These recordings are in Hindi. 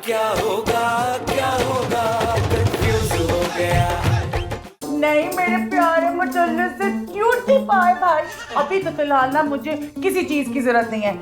क्या होगा कंफ्यूज हो गया। नहीं मेरे प्यारे मटल्ले से क्यूटी पाए भाई, अभी तो फिलहाल ना मुझे किसी चीज की जरूरत नहीं है,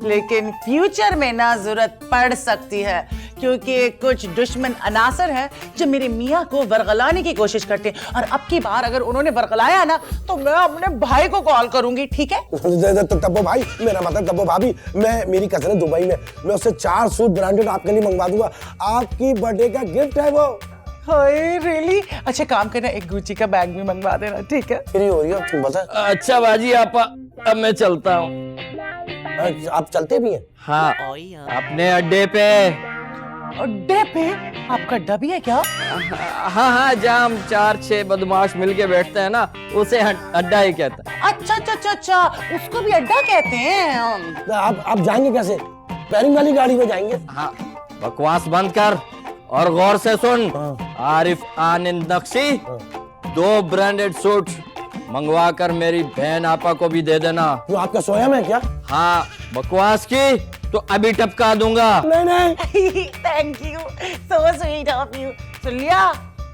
लेकिन फ्यूचर में ना जरूरत पड़ सकती है, क्योंकि कुछ दुश्मन अनासर हैं जो मेरे मियाँ को बरगलाने की कोशिश करते हैं, और अब की बार अगर उन्होंने बरगलाया ना तो मैं अपने भाई को कॉल करूंगी, ठीक है? तब्बो भाई, मेरा मतलब तब्बो भाभी, मेरी कजन है दुबई में, मैं उससे 4 सूट ब्रांडेड आपके लिए मंगवा दूंगा, आपकी बर्थडे का गिफ्ट है वो। हाय रियली? अच्छा काम करना, एक गुच्ची का बैग भी मंगवा देना, ठीक है? फ्री हो रही हो तुम बता। अच्छा बाजी आपा, अब मैं चलता हूँ। आप चलते भी हैं? हाँ, अपने अड्डे पे। अड्डे पे? आपका अड्डा भी है क्या? हाँ, जहाँ हम 4-6 बदमाश मिलके बैठते हैं ना, उसे अड्डा ही कहते हैं। अच्छा, उसको भी अड्डा कहते हैं। तो आप जाएंगे कैसे? पैरिंग वाली गाड़ी में जाएंगे? हाँ, बकवास बंद कर और गौर से सुन। आरिफ आनंद नक्शी 2 ब्रांडेड सूट मंगवा कर मेरी बहन आपा को भी दे देना। जो आपका स्वयं है क्या? हाँ, बकवास की तो अभी टपका दूंगा। नहीं। Thank you, so sweet of you. सुन लिया?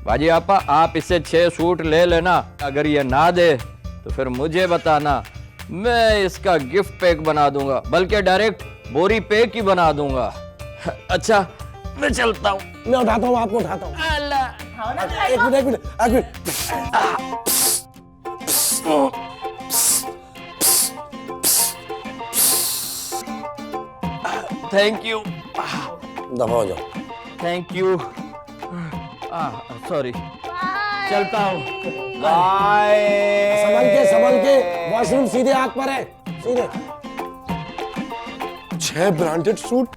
बाजी आपा, आप इससे 6 सूट ले लेना, अगर ये ना दे तो फिर मुझे बताना, मैं इसका गिफ्ट पैक बना दूंगा, बल्कि डायरेक्ट बोरी पैक ही बना दूंगा। अच्छा मैं चलता हूँ। मैं उठाता हूँ, आपको उठाता हूँ। एक मिनट। Thank you. दफा हो जाओ। Thank you. सॉरी, चलता हूँ। बाय। संभल के, वॉशरूम सीधे आग पर है, सीधे। 6 ब्रांडेड सूट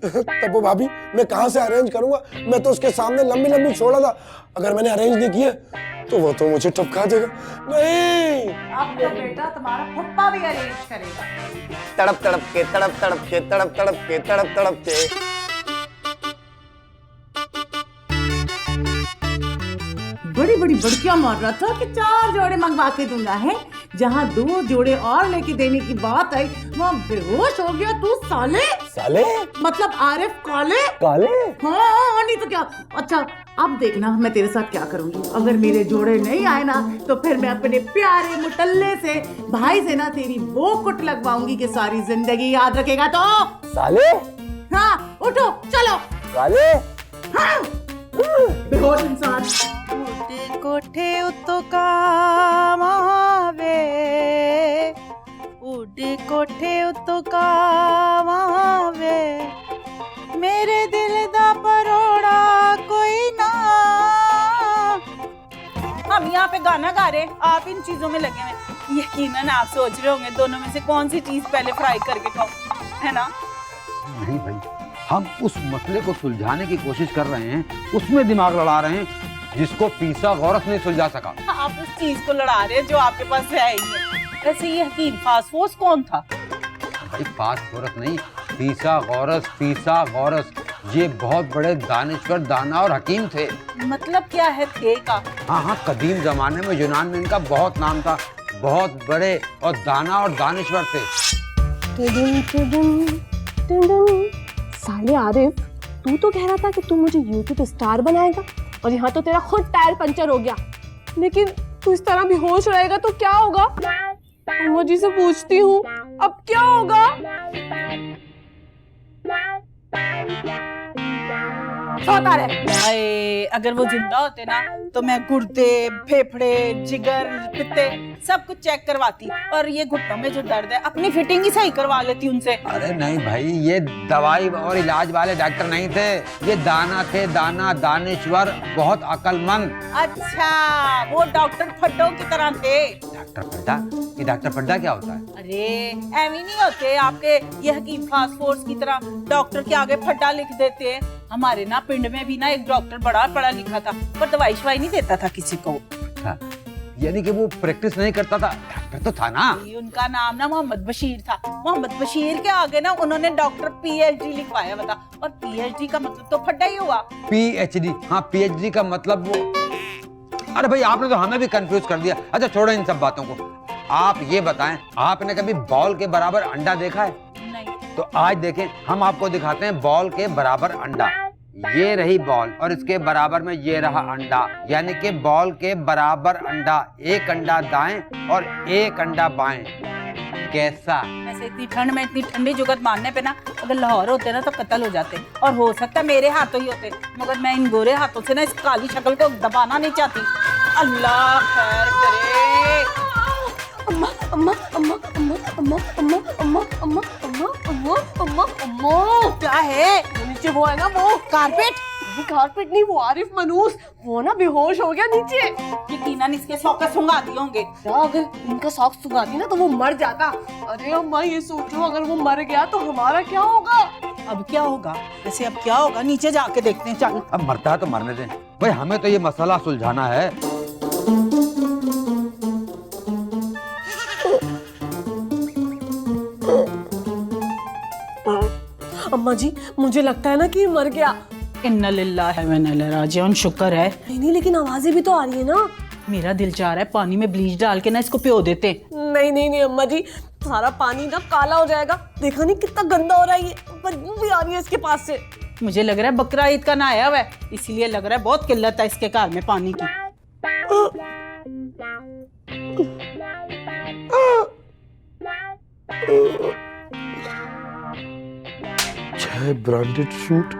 तब्बो भाभी, मैं कहाँ से अरेंज करूंगा? मैं तो उसके सामने लंबी छोड़ा था, अगर मैंने अरेंज नहीं किए तो वो तो मुझे टपका देगा। नहीं, अब तो बेटा तुम्हारा फुप्पा भी अरेंज करेगा। तड़प के। बड़ी बड़कियां मार रहा था कि 4 जोड़े मंगवा के दूंगा है, जहाँ 2 जोड़े और लेके देने की बात आई वहाँ बेहोश हो गया तू साले मतलब आरिफ काले। हाँ नहीं तो क्या। अच्छा अब देखना मैं तेरे साथ क्या करूंगी, अगर मेरे जोड़े नहीं आए ना तो फिर मैं अपने प्यारे मुटल्ले से भाई से ना तेरी वो कुट लगवाऊंगी कि सारी जिंदगी याद रखेगा। तो साले? हाँ उठो चलो। साले? हाँ बेहोश इंसान। कोठे उतो काम आवे, उड़े कोठे उतो काम आवे, मेरे दिल दा परोड़ा कोई ना। हम यहाँ पे गाना गा रहे हैं, आप इन चीजों में लगे हैं। यकीनन आप सोच रहे होंगे दोनों में से कौन सी चीज पहले फ्राई करके खाओ, है ना? नहीं भाई, हम उस मसले को सुलझाने की कोशिश कर रहे हैं, उसमें दिमाग लड़ा रहे हैं जिसको पीसा गौरस नहीं सुलझा सका। आप उस चीज को लड़ा रहे हैं जो आपके पास है ही नहीं। वैसे ये हकीम फासफोस कौन था? भाई फासफोरस नहीं, पीसा गौरस, ये बहुत बड़े दानिश्वर, दाना और हकीम थे। मतलब क्या है थे का? हाँ, कदीम जमाने में यूनान में इनका बहुत नाम था, बहुत बड़े और दाना और दानिश्वर थे। साले आरिफ, तू तो कह रहा था कि तू मुझे यूट्यूब स्टार बनाएगा, और यहाँ तो तेरा खुद टायर पंचर हो गया। लेकिन तू इस तरह बेहोश रहेगा तो क्या होगा? अम्मा जी से पूछती हूँ, अब क्या होगा? अगर वो जिंदा होते ना तो मैं गुर्दे, फेफड़े, जिगर, पित्ते सब कुछ चेक करवाती, और ये घुटनों में जो दर्द है अपनी फिटिंग ही सही करवा लेती उनसे। अरे नहीं भाई, ये दवाई और इलाज वाले डॉक्टर नहीं थे, ये दाना थे, दाना, दानिश्वर, बहुत अक्लमंद। अच्छा, वो डॉक्टर फड्डों की तरह थे। डॉक्टर फड्डा? ये डॉक्टर फड्डा क्या होता है? अरे एवं नहीं होते आपके ये हकीम फासफोर्स की तरह डॉक्टर के आगे फड्डा लिख देते हैं। हमारे ना पिंड में भी ना एक डॉक्टर बड़ा पढ़ा लिखा था, पर दवाई शवाई नहीं देता था किसी को। यानी कि वो प्रैक्टिस नहीं करता था, डॉक्टर तो था ना। उनका नाम ना मोहम्मद बशीर था। मोहम्मद बशीर के आगे ना उन्होंने डॉक्टर पीएचडी लिखवाया बता, और पीएचडी का मतलब तो फड्डा ही हुआ। पीएचडी? हाँ, पीएचडी का मतलब वो। अरे भाई आपने तो हमें भी कंफ्यूज कर दिया। अच्छा छोड़ो इन सब बातों को, आप ये बताएं, आपने कभी बॉल के बराबर अंडा देखा है? नहीं। तो आज देखें, हम आपको दिखाते हैं बॉल के बराबर अंडा। ये रही बॉल और इसके बराबर में ये रहा अंडा, यानी कि बॉल के बराबर अंडा, एक अंडा दाएं और एक अंडा बाएं। कैसा? वैसे इतनी ठंड में इतनी ठंडी जुगत मारने पे ना अगर लाहौर होते ना तो कत्ल हो जाते, और हो सकता है मेरे हाथों ही होते, मगर मैं इन गोरे हाथों से ना इस काली शक्ल को दबाना नहीं चाहती। अल्लाह खैर करे। अम्मा अम्मा अम्मा अम्मा अम्मा अम्मा अम्मा अम्मा अम्मा अम्मा अम्मा अम्मा क्या है? नीचे वो है ना, वो कारपेट। वो कारपेट नहीं, वो आरिफ मनूस, वो ना बेहोश हो गया नीचे। यकीनन इसके सौके सुंगा दिए होंगे। अगर इनका शौक सुगाती ना तो वो मर जाता। अरे अम्मा ये सोचो, अगर वो मर गया तो हमारा क्या होगा? अब क्या होगा? वैसे अब क्या होगा? नीचे जाके देखते हैं, चल। अब मरता है तो मरने दें भाई, हमें तो ये मसला सुलझाना है। अम्मा जी मुझे लगता है ना कि मर गया। इन्ना लिल्लाहि व इन्ना इलैहि राजिऊन। शुक्र है। नहीं लेकिन आवाजें भी तो आ रही है ना। मेरा दिल चाह रहा है पानी में ब्लीच डाल के ना इसको पियो देते। नहीं नहीं नहीं अम्मा जी, सारा पानी ना काला हो जाएगा। देखा नहीं कितना गंदा हो रहा है ये, बदबू भी आ रही है इसके पास से। मुझे लग रहा है बकरा ईद का ना आया हुआ है, इसीलिए लग रहा है बहुत किल्लत है इसके घर में पानी की। छह ब्रांडेड सूट,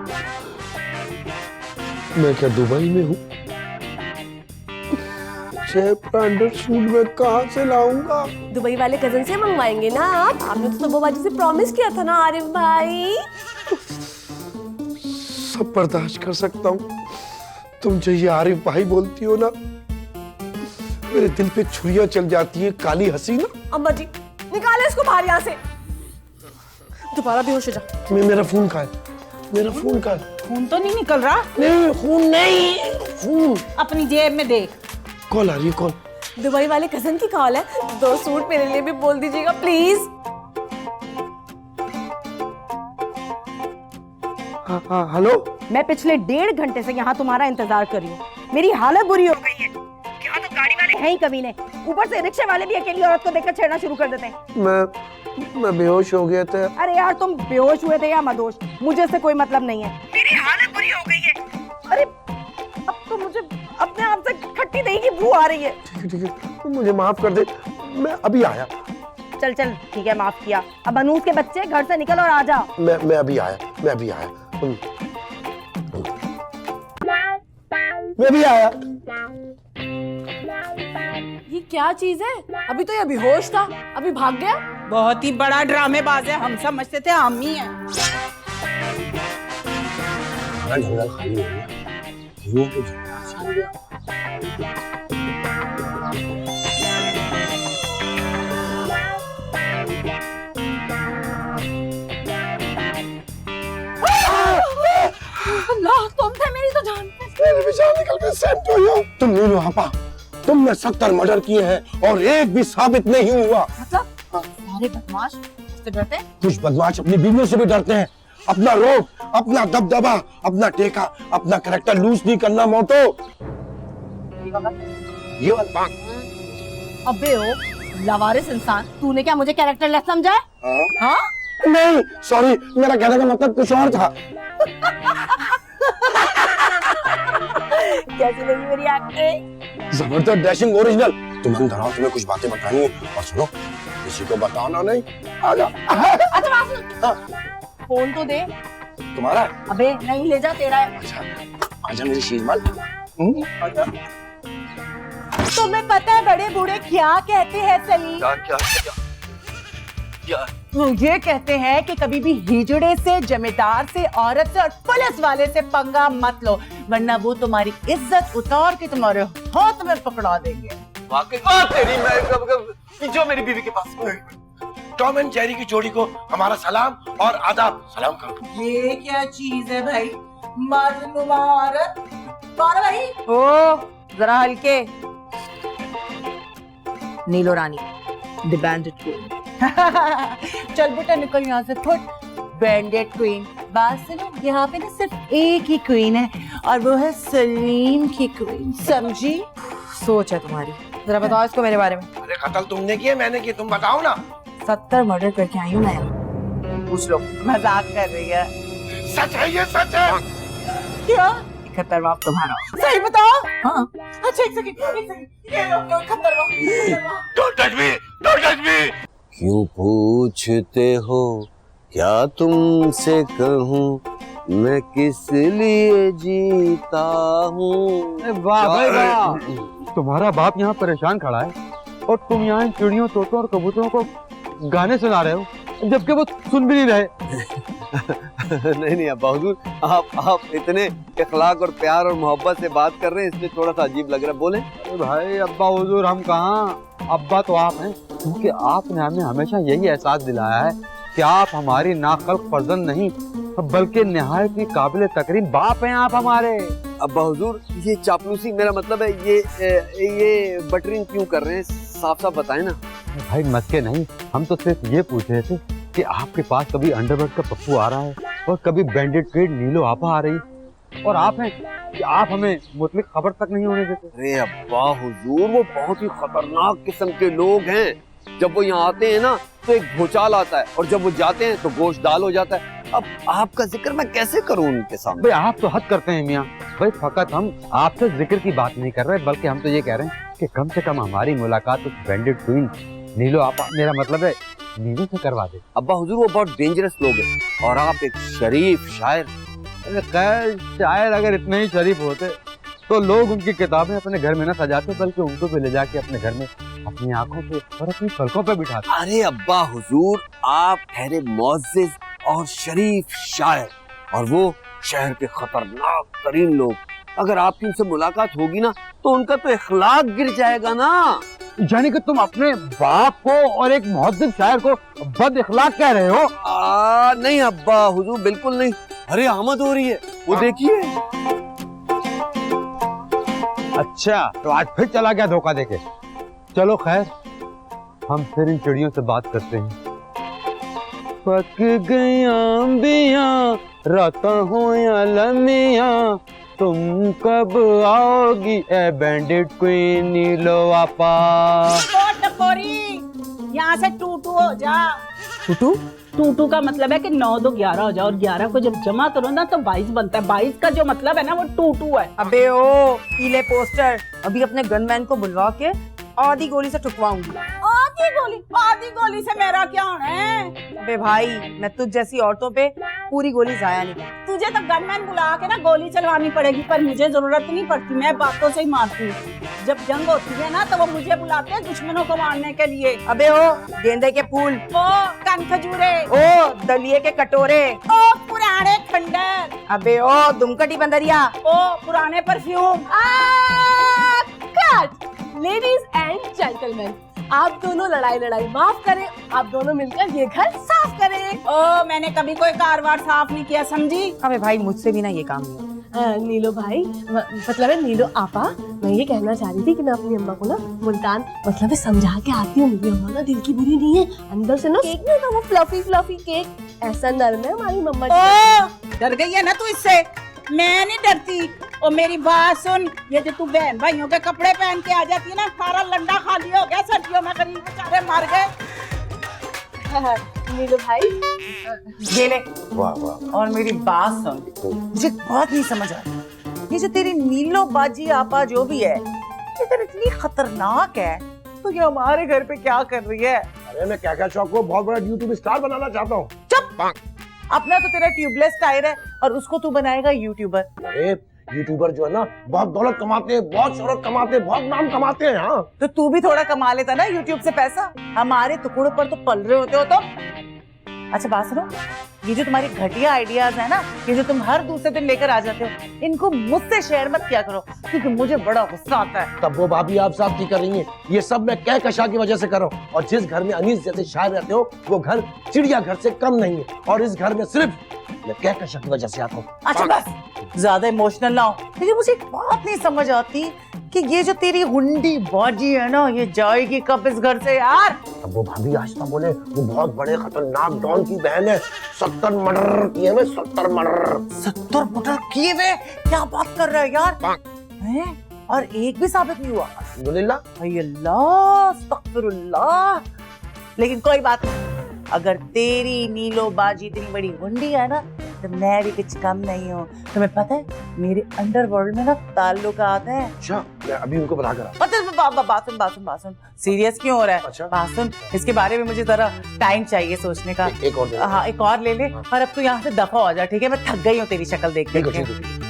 मैं क्या दुबई में हूँ? छह ब्रांडेड सूट मैं कहाँ से लाऊंगा? दुबई वाले कजन से मंगवाएंगे ना आप। आपने तो सुबह बाजी से प्रॉमिस किया था ना आरिफ भाई। सब बर्दाश्त कर सकता हूँ, तुम जो ये आरिफ भाई बोलती हो ना, मेरे दिल पे छुरियां चल जाती है काली हसीना। अम्मा जी निकाले इसको बाहर यहाँ से, दोबारा बेहोश हो जा। मेरा फोन कहाँ है? मेरा फोन कहाँ है? खून तो नहीं निकल रहा। नहीं खून नहीं, खून अपनी जेब में देख। कॉल आ रही है, कॉल। दुबई वाले कजन की कॉल है। 2 सूट मेरे लिए भी बोल दीजिएगा प्लीज। हाँ हेलो। मैं पिछले 1.5 घंटे से यहाँ तुम्हारा इंतजार कर रही हूँ। मेरी हालत बुरी हो गई है। क्या तो गाड़ी वाले हैं ही कमीने, ऊपर से रिक्शे वाले भी अकेली औरत को देखकर छेड़ना शुरू कर देते हैं। मैं बेहोश हो गया था। अरे यार तुम बेहोश हुए थे या मदोश, मुझे इससे कोई मतलब नहीं है। मेरी हालत बुरी हो गई है। अरे अब तो मुझे अपने आप से खट्टी दही की बू आ रही है। ठीक है, मुझे माफ कर दे, मैं अभी आया। चल चल ठीक है, माफ किया। अब अनूस के बच्चे घर से निकल और आ जा। मैं अभी आया, मैं अभी आया। मैं भी आया। ये क्या चीज है? अभी तो ये बेहोश था, अभी भाग गया। बहुत ही बड़ा ड्रामेबाज है, हम समझते थे हम ही हैं। जंगल खाली हो गया, हीरो को जंगल खाली गया। अल्लाह तुम थे मेरी तो जान। मेरी भी जान निकल गई। सेंट हो गया। तुम नीलू आपा, तुमने 70 मर्डर किए हैं और एक भी साबित नहीं हुआ। मतलब सारे बदमाश इससे डरते हैं? कुछ बदमाश अपनी बीवियों से भी डरते हैं। अपना रोब, अपना दबदबा, अपना टेका, अपना कैरेक्टर लूज नहीं करना मोटो। ये वाला बात। अबे ओ लवारिस इंसान, तूने क्या मुझे कैरेक्टर लेस समझा है? हाँ? नहीं सॉरी, मेरा कहने का मतलब कुछ और था। कैसी लगी मेरी एक्टिंग? जबरदस्त, डैशिंग, ओरिजिनल। तुम अंदर आओ, तुम्हें कुछ बातें बतानी है। और सुनो, किसी को बताना नहीं। आजा। अच्छा बात सुन। हाँ, फोन तो दे। तुम्हारा? अबे नहीं, ले जा, तेरा है। अच्छा, आजा मेरी शीजमान। आजा। तुम्हें पता है बड़े बूढ़े क्या कहते हैं सलीम? क्या? वो ये कहते हैं कि कभी भी हिजड़े से, जमींदार से, औरत से और पुलिस वाले से पंगा मत लो, वरना वो तुम्हारी इज्जत उतार के तुम्हारे हाथ में पकड़ा देंगे। वाकई तेरी मैं कब जो मेरी बीवी के पास। टॉम एंड जेरी की जोड़ी को हमारा सलाम और आदाब। सलाम करो। ये क्या चीज है भाई? मजनुमा औरत। कौन है भाई? ओ जरा हल्के। नीलो रानी, द बैंडेड क्वीन। चल बेटा निकल यहाँ से, फुट। बैंडेड क्वीन। बात सुनो, यहाँ पे ना सिर्फ एक ही क्वीन है और वो है सलीम की क्वीन, समझी? सोच है तुम्हारी। जरा बताओ इसको मेरे बारे में। अरे कत्ल तुमने किया, मैंने किया, तुम बताओ ना। 70 मर्डर करके आई हूँ मैं। पूछ लो। मजाक कर रही है। सच है, ये सच है। क्या? 71वां तुम्हारा। सही बताओ। हाँ। अच्छा एक सेकंड ये लो 71वां। क्यों पूछते हो क्या तुमसे कहूँ मैं किस लिए जीता हूँ। वाह भाई वाह, तुम्हारा बाप यहाँ परेशान खड़ा है और तुम यहाँ इन चिड़ियों, तोतों और कबूतरों को गाने सुना रहे हो, जबकि वो सुन भी नहीं रहे। नहीं अब्बा हुजूर, आप इतने इखलाक और प्यार और मोहब्बत से बात कर रहे हैं, इसलिए थोड़ा सा अजीब लग रहा है। बोले। अरे भाई अब्बा हुजूर हम कहाँ, अब्बा तो आप हैं, क्योंकि आपने हमें हमेशा यही एहसास दिलाया है कि आप हमारी नाखल्क फर्जंद नहीं बल्कि निहायत ही काबिल तकरीम बाप हैं आप हमारे। अब्बा हुजूर, ये चापलूसी, मेरा मतलब है ये बटरिंग क्यों कर रहे हैं, साफ साफ बताएं ना। भाई मस्के नहीं, हम तो सिर्फ ये पूछ रहे थे कि आपके पास कभी अंडरवर्ल्ड का पप्पू आ रहा है और कभी बैंडेड क्वीन नीलो आपा आ रही, और आप हैं कि आप हमें मुतलिक खबर तक नहीं होने देते। अरे अब्बा हुजूर, वो बहुत ही खतरनाक किस्म के लोग हैं। जब वो यहाँ आते हैं ना तो एक भूचाल आता है, और जब वो जाते हैं तो गोश्त दाल हो जाता है। अब आपका जिक्र मैं कैसे करूँ उनके सामने। भाई आप तो हद करते हैं मियाँ। भाई फकत हम आपसे जिक्र की बात नहीं कर रहे, बल्कि हम तो ये कह रहे हैं कि कम से कम हमारी मुलाकात उस बैंडेड क्वीन नीलो आपा, मेरा मतलब है नीलो से करवा दे। अब्बा हुजूर, वो बहुत डेंजरस लोग हैं और आप एक शरीफ शायर। अरे खैर, शायर अगर इतने ही शरीफ होते तो लोग उनकी किताबें अपने घर में न सजाते, बल्कि उनको भी ले जाके अपने घर में अपनी आंखों पे और अपनी पलकों पे बिठाते। अरे अब्बा हुजूर, आप ठहरे मुअज़्ज़िज़ और शरीफ शायर, और वो शहर के खतरनाक तरीन लोग। अगर आपकी उनसे मुलाकात होगी ना तो उनका तो इखलाक गिर जाएगा ना। यानी कि तुम अपने बाप को और एक मुहद्दिब शायर को बद इखलाक कह रहे हो? नहीं अब्बा हुजूर, बिल्कुल नहीं। अरे आमद हो रही है, वो देखिए। अच्छा, तो आज फिर चला गया धोखा देके। चलो खैर, हम फिर इन चिड़ियों से बात करते हैं। पक गया अंबियां राता हो या लमियां, तुम कब आओगी ए बैंडेड क्वीन नीलो आपा। यहाँ से टूटू हो जा। टूटू का मतलब है कि 9 2 11 हो जाओ, और 11 को जब जमा करो ना तो 22 बनता है। 22 का जो मतलब है ना वो टूटू है। अबे ओ पीले पोस्टर, अभी अपने गनमैन को बुलवा के आधी गोली से ठुकवाऊंगी। आधी गोली से मेरा क्या होना है? अबे भाई, मैं तुझ जैसी औरतों पे पूरी गोली जाया नहीं करती। तुझे तो गनमैन बुला के ना गोली चलवानी पड़ेगी, पर मुझे जरूरत नहीं पड़ती, मैं बातों से ही मारती हूँ। जब जंग होती है ना तो वो मुझे बुलाते हैं दुश्मनों को मारने के लिए। अबे ओ गेंदे के फूल, ओ कन खजूरे, ओ दलिये के कटोरे, ओ पुराने खंडर, अबे ओ दुमकटी बंदरिया, ओ पुराने परफ्यूम। लेडीज एंड जेंटलमैन, आप दोनों लड़ाई माफ करें, आप दोनों मिलकर ये घर साफ करें। ओ मैंने कभी कोई कारवार साफ नहीं किया, समझी? अबे भाई, मुझसे भी ना ये काम नहीं होता। नीलो भाई, मतलब है नीलो आपा, मैं ये कहना चाह रही थी कि मैं अपनी अम्मा को ना मुल्तान मतलब है समझा के आती हूँ। मेरी अम्मा ना दिल की बुरी नहीं है, अंदर से ना केक नहीं था वो फ्लफी केक ऐसा नरम है हमारी मम्मा जी। डर गई है ना तू इससे? मैं नहीं डरती। और मेरी बात सुन, ये जो तू बहन भाइयों के कपड़े पहन के आ जाती है ना, सारा लंडा खाली हो गया। सर्दियों में गरीब बेचारे मर गए। नीलो भाई, ये ले। वाह वाह। और मेरी बात सुन, मुझे बहुत नहीं समझ आ रहा, ये जो तेरी नीलो बाजी आपा जो भी है, ये तो इतनी खतरनाक है, तो ये हमारे घर पे क्या कर रही है? अरे मैं क्या चौक को बहुत बड़ा यूट्यूब स्टार बनाना चाहता हूँ। चुप! अपना तो तेरा ट्यूबलेस टायर है और उसको तू बनाएगा यूट्यूबर। अरे यूट्यूबर जो है ना, बहुत दौलत कमाते हैं, बहुत शोहरत कमाते हैं, बहुत नाम कमाते हैं। हाँ, तो तू भी थोड़ा कमा लेता ना यूट्यूब से पैसा। हमारे टुकड़ों पर तो पल रहे होते हो तो। अच्छा बात सुनो, ये जो तुम्हारी घटिया आइडियाज है ना, ये जो तुम हर दूसरे दिन लेकर आ जाते हो, इनको मुझसे शेयर मत किया करो, क्योंकि मुझे बड़ा गुस्सा आता है। तब वो भाभी आप साफ की कर रही हैं। ये सब मैं कहकशा की वजह से कर रहा हूँ। और जिस घर में अनीस जैसे शायर रहते हो, वो घर चिड़िया घर से कम नहीं है। और इस घर में सिर्फ मैं कहकशा की वजह से आता हूँ। अच्छा बस, ज्यादा इमोशनल ना हो। लेकिन मुझे एक बात नहीं समझ आती कि ये जो तेरी हुंडी बाजी है ना, ये जाएगी कब इस घर से यार? अब वो भाभी आज तक बोले, वो बहुत बड़े खतरनाक डॉन की बहन है। 70 मर्डर किए हुए, 70 मर्डर। 70 मर्डर किए हुए? क्या बात कर रहा है यार? हैं? और एक भी साबित नहीं हुआ? अल्हम्दुलिल्लाह। अल्लाह, अस्तगफिरुल्लाह। लेकिन कोई बात नहीं, अगर तेरी नीलो बाजी इतनी बड़ी हुंडी है ना, तो मैं भी कुछ कम नहीं हूँ। तुम्हें पता है मेरे अंडरवर्ल्ड में ना ताल्लुकात है। अच्छा मैं अभी उनको बता कर बासुन सीरियस क्यों हो रहा है? अच्छा। बासुन इसके बारे में मुझे जरा टाइम चाहिए सोचने का। एक और दे दो। हाँ एक और ले ले और अब तू यहाँ से दफा हो जा, ठीक है? मैं थक गई हूँ तेरी शक्ल देख ठीक है, के। ठीक है।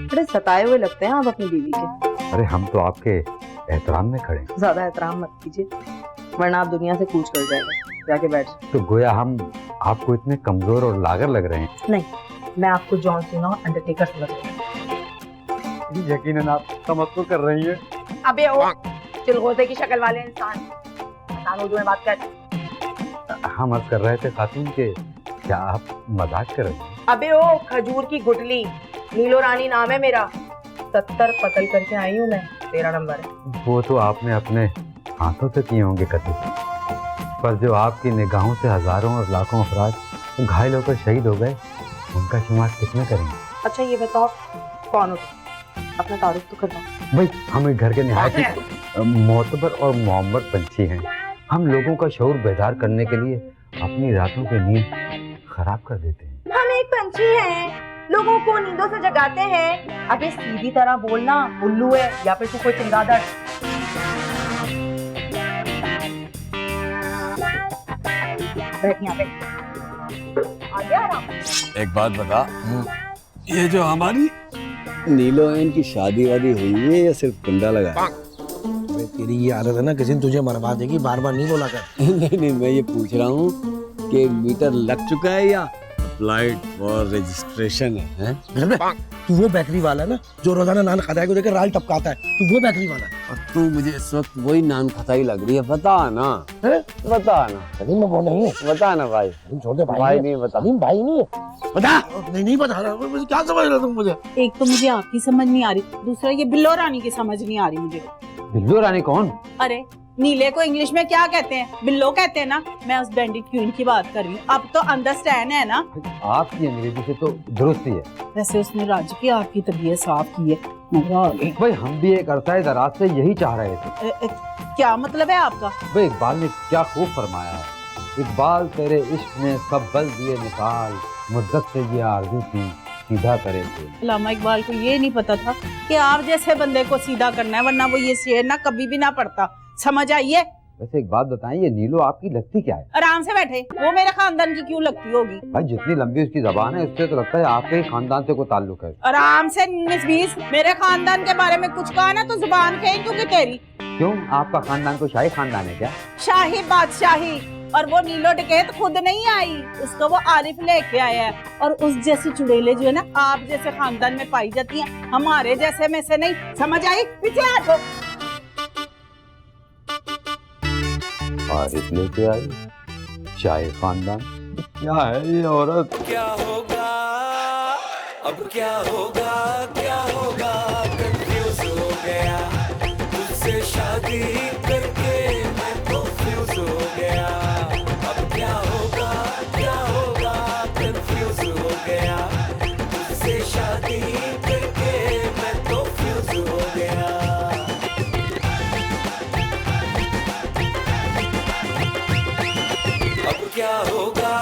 बड़े सताए हुए लगते हैं आप अपनी बीवी के। अरे हम तो आपके एहतराम में खड़े हैं। ज्यादा एहतराम मत कीजिए वरना आप दुनिया से कूच कर जाएगा। जाके बैठ जाओ। तो गोया हम आपको इतने कमजोर और लागर लग रहे हैं। नहीं, मैं आपको जॉन सीना और अंडरटेकर समझ रही हूँ। यकीनन आप तमक्कुर कर रही हैं। अबे ओ चिलगोजे की शक्ल वाले इंसान उर्दू में बात कर। हम अर्ज कर रहे थे खातून के क्या आप मजाक कर रहे हैं? अबे ओ खजूर की गुटली, नीलो रानी नाम है मेरा। 70 कत्ल करके आई हूँ मैं, 13 नंबर है। वो तो आपने अपने हाथों से किए होंगे कत्ल, पर जो आपकी निगाहों से हजारों और लाखों अफराद घायल होकर शहीद हो गए, उनका शुमार कितने करेंगे? अच्छा ये बताओ कौन हो तुम? अपना तारीफ तो करवाओ। भाई हम एक घर के निहायत मोतबर और मोहम्मद पंछी हैं। हम लोगों का शऊर बेदार करने के लिए अपनी रातों की नींद खराब कर देते हैं। हम एक पंछी हैं, लोगों को नींदों से जगाते हैं। अबे सीधी तरह बोलना, उल्लू है या फिर तू कोई चमगादड़? बैठ यहाँ पे। आ गया आराम? एक बात बता, ये जो हमारी नीलो है, इनकी शादी वादी हुई है या सिर्फ कुंडा लगा है? अबे तेरी ये आदत है ना, किसी दिन तुझे मरवा देगी, बार बार नहीं बोला कर। नहीं मैं ये पूछ रहा हूँ कि मीटर लग चुका है या अप्लाइड फॉर रजिस्ट्रेशन है? तू वो बेकरी वाला है ना जो रोजाना नान खाता है को देकर राल टपकाता है, तू वो बेकरी वाला है। और तू मुझे इस वक्त वही नान खताई लग रही है, बता ना। बता ना। मैं वो नहीं है। बता ना भाई। छोड़ दे भाई नहीं बता। भाई नहीं है। बता। नहीं बता रहा, मुझे क्या समझ रहा तुम मुझे? एक तो मुझे आपकी समझ नहीं आ रही, दूसरा ये बिल्लो रानी की समझ नहीं आ रही मुझे। बिल्लू रानी कौन? अरे नीले को इंग्लिश में क्या कहते हैं? बिल्लो कहते हैं ना। मैं उस बैंडिट क्वीन की बात कर रही हूँ। अब तो अंडरस्टैंड है ना? आपकी अंग्रेजी से तो दुरुस्त ही है। वैसे उसने राज की आपकी तबीयत साफ की है। मजा आ गई। भाई हम भी एक अरसा दराज से यही चाह रहे थे। क्या मतलब है आपका? भाई इकबाल ने क्या खूब फरमाया है, इकबाल तेरे इश्क में सब बल दिए निकाल, मुद्दत से ये आरज़ू थी सीधा करे थे। अल्लामा इकबाल को ये नहीं पता था कि आप जैसे बंदे को सीधा करना है, वरना वो ये शेर ना कभी भी ना पढ़ता। समझ आइए? वैसे एक बात बताएं, ये नीलो आपकी लगती क्या है? आराम से बैठे। वो मेरे खानदान की क्यों लगती होगी? भाई जितनी लंबी उसकी जबान है उससे तो लगता है आपके ही खानदान से कोई ताल्लुक है। आराम से 19-20। मेरे खानदान के बारे में कुछ कहा ना तो जुबान कहीं क्योंकि तेरी। क्यों आपका खानदान कोई शाही खानदान है क्या? शाही बादशाही। और वो नीलो डकैत खुद नहीं आई, उसको वो आरिफ लेके आया है। और उस जैसी चुड़ैले जो है ना आप जैसे खानदान में पाई जाती हैं, हमारे जैसे में से नहीं। समझ आई? पीछे हटो। आरिफ लेके आई शाही खानदान। क्या है ये औरत? क्या होगा अब, क्या होगा, क्या होगा? कंफ्यूज हो गया तुझसे शादी करके, मैं कंफ्यूज हो गया। अब क्या होगा, क्या होगा? कंफ्यूज हो गया तुझसे शादी करके, मैं कंफ्यूज हो गया। अब क्या होगा?